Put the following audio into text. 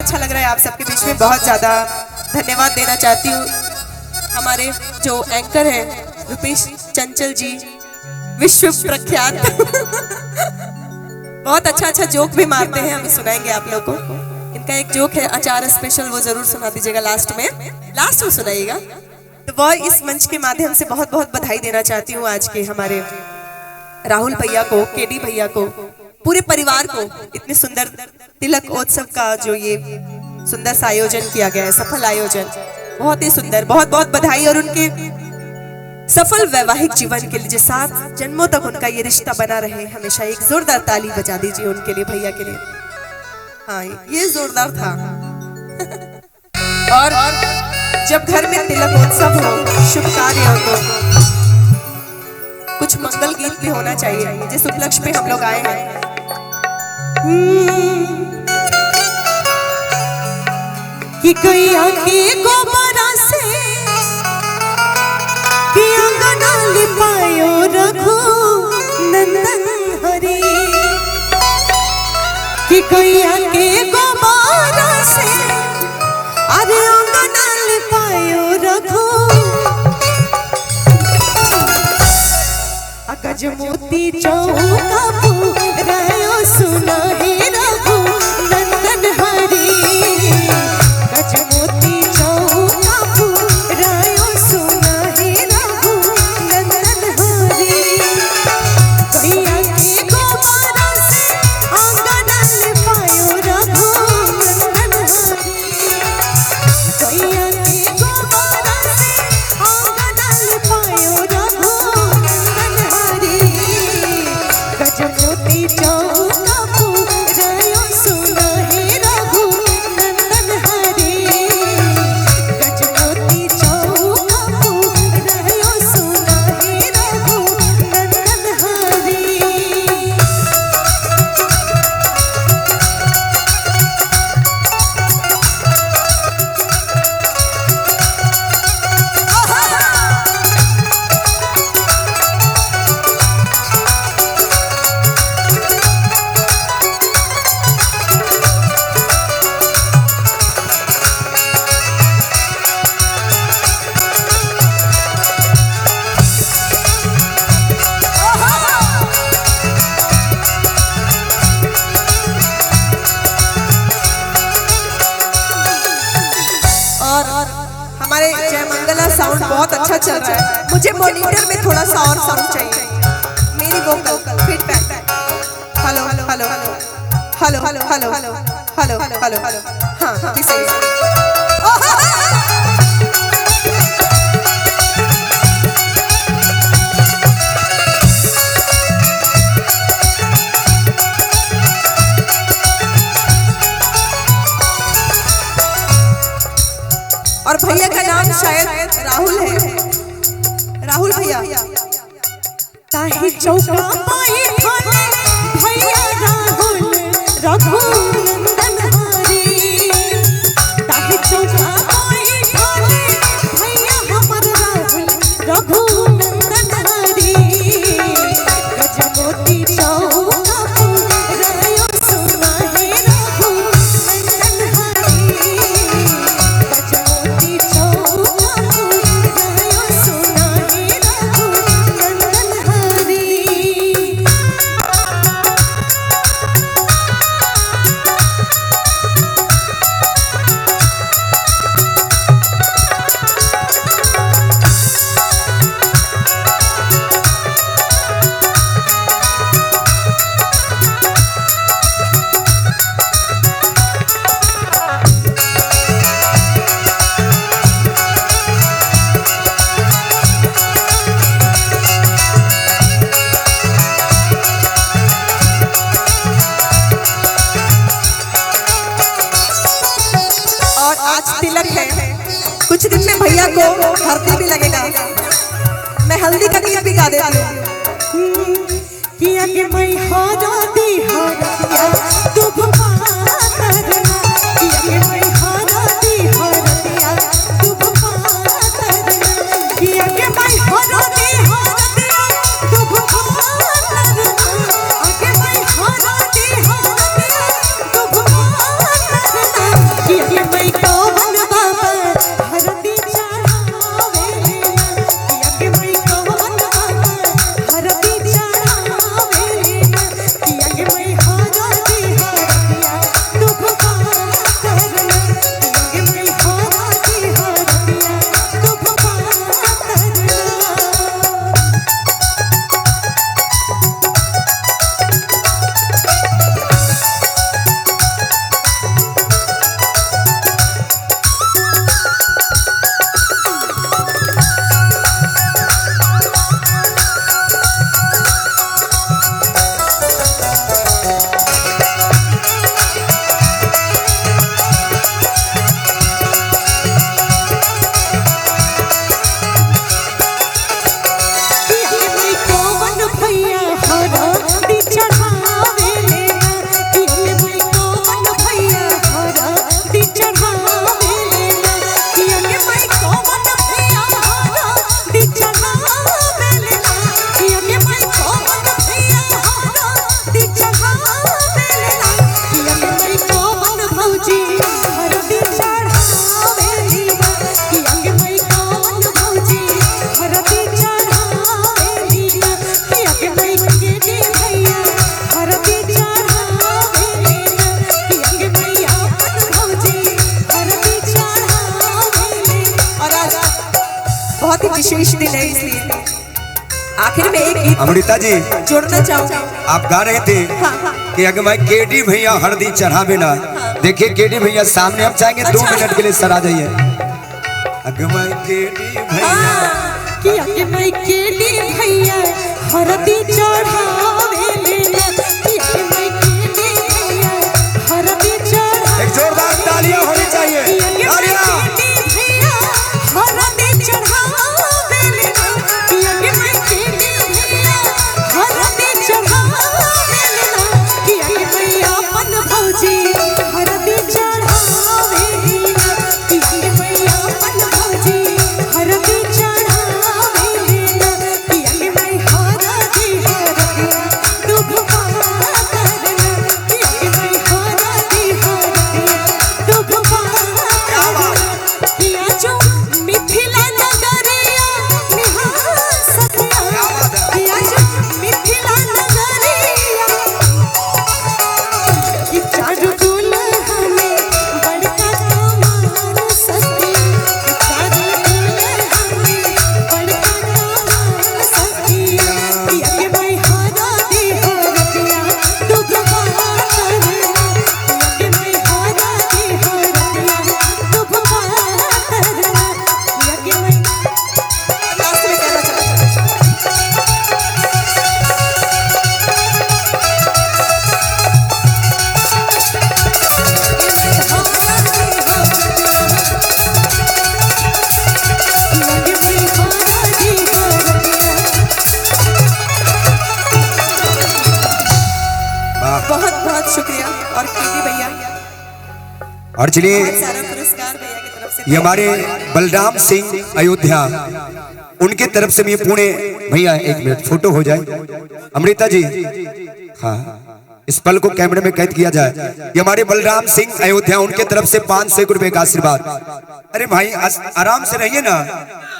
अच्छा लग रहा है आप सबके बीच में। बहुत ज़्यादा धन्यवाद देना चाहती हूँ हमारे जो एंकर हैं रुपेश चंचल जी, विश्व प्रख्यात बहुत अच्छा जोक भी मारते हैं, हमें सुनाएंगे आप लोगों को। इनका एक जोक है अचार स्पेशल, वो जरूर सुना दीजिएगा लास्ट में सुनाइएगा। तो वह इस मंच के माध्यम से बहुत बहुत बधाई देना चाहती हूँ आज के हमारे राहुल भैया को, केडी भैया को, पूरे परिवार को। इतने सुंदर तिलक उत्सव का जो ये सुंदर सा आयोजन किया गया है, सफल आयोजन, बहुत ही सुंदर। बहुत बहुत बधाई। और उनके सफल वैवाहिक जीवन के लिए जो 7 जन्मों तक उनका ये रिश्ता बना रहे, हमेशा एक जोरदार ताली बजा दीजिए उनके लिए, भैया के लिए। हाँ, ये जोरदार था। और जब घर में तिलक उत्सव हो, शुभ कार्य हो, तो कुछ मंगल गीत भी होना चाहिए, जिस उपलक्ष्य पे हम लोग आए हैं। कि गैया के गोबरा से कि अंगना लिपायो रघु नंदन हरी, कि गैया के गोबरा से अरे अंगना लिपायो रघु, अकज मोती चौका पूरायो सुना है रघु नंदन हरी, अकज मोती चौका पूरायो सुना है रघु नंदन हरी, गैया के गोबरा से अंगना लिपायो रघु नंदन हरी, गैया के गोबरा से अंगना लिपायो रघु नंदन हरी, गजमोती चौका पूरायो सुना है रघु नंदन हरी, गजमोती चौका पूरायो सुना है रघु नंदन हरी। और हमारे जय मंगला साउंड बहुत अच्छा चल रहा है, मुझे मॉनिटर में थोड़ा सा और साउंड चाहिए, मेरी vocal feedback. Hello hello hello hello hello hello hello hello hello, हाँ किसी और भैया का नाम शायद राहुल है, राहुल भैया। ताही चौका पाई थाने भैया राहुल रघु नंदन हरी, ताही चौका पाई थाने भैया हमर राहुल रघु नंदन हरी, गजमोती चौका पूरायो सुना है रघु नंदन हरी, गजमोती चौका पूरायो सुना है रघु नंदन हरी। तिलक है, कुछ दिन में भैया को हल्दी भी लगेगा, मैं हल्दी का गीत भी गा देती हूँ। किया के मैं हरदी हरदिया तू भपातरना, किया के मैं हरदी हरदिया तू भपातरना, किया के मैं हरदी हरदिया तू भपातरना, आके मैं हरदी हरदिया तू भपातरना, ही विशेष दिन है, इसलिए आखिर में एक गीत अमृता जी जोड़ना चाहूंगा। आप गा रहे थे कि अगर मैं केडी भैया हरदी चढ़ावे ना, देखिए केडी भैया सामने हम चाहेंगे 2 मिनट के लिए सर आ जाइए। अगर मैं केडी भैया कि अगर मैं केडी भैया हरदी चढ़ावे लेना, कि अगर मैं केडी भैया हरदी चढ़ावे, एक जोरदार तालियां होनी चाहिए। तालियां हरदी चढ़ावे लेना, कि अगर मैं केडी भैया हरदी चढ़ावे लेना, कि अगर मैं अपन भौजी हरदी चढ़ावे लेना, कि अगर मैं अपन भौजी हरदी चढ़ावे लेना, कि अगर मैं हरदी हरदिया डुबवा करना, कि अगर मैं हरदी हरदिया डुबवा करना, कि आजो मिथिला नगरिया निहार सखिया, कि आजो मिथिला नगरिया, कि चारू दुल्हा में बड़का कमाल सखिया, कि चारू दुल्हा में बड़का कमाल सखिया, कि अगे मैं हरदी हरदिया डुबवा करना, कि अगे मैं हरदी हरदिया डुबवा करना, कि अगे मैं लास्ट में कहना चाहती हूँ। बहुत बहुत शुक्रिया और केडी भैया और चलिए बहुत सारा पुरस्कार भैया की तरफ से। ये हमारे बलराम सिंह अयोध्या, उनके तरफ से भी पुणे भैया 1 मिनट फोटो हो जाए। अमृता जी हाँ इस पल को कैमरे में कैद किया जाए। ये हमारे बलराम सिंह अयोध्या, उनके तरफ से 500 रुपए का आशीर्वाद। अरे भाई आराम से रहिए ना।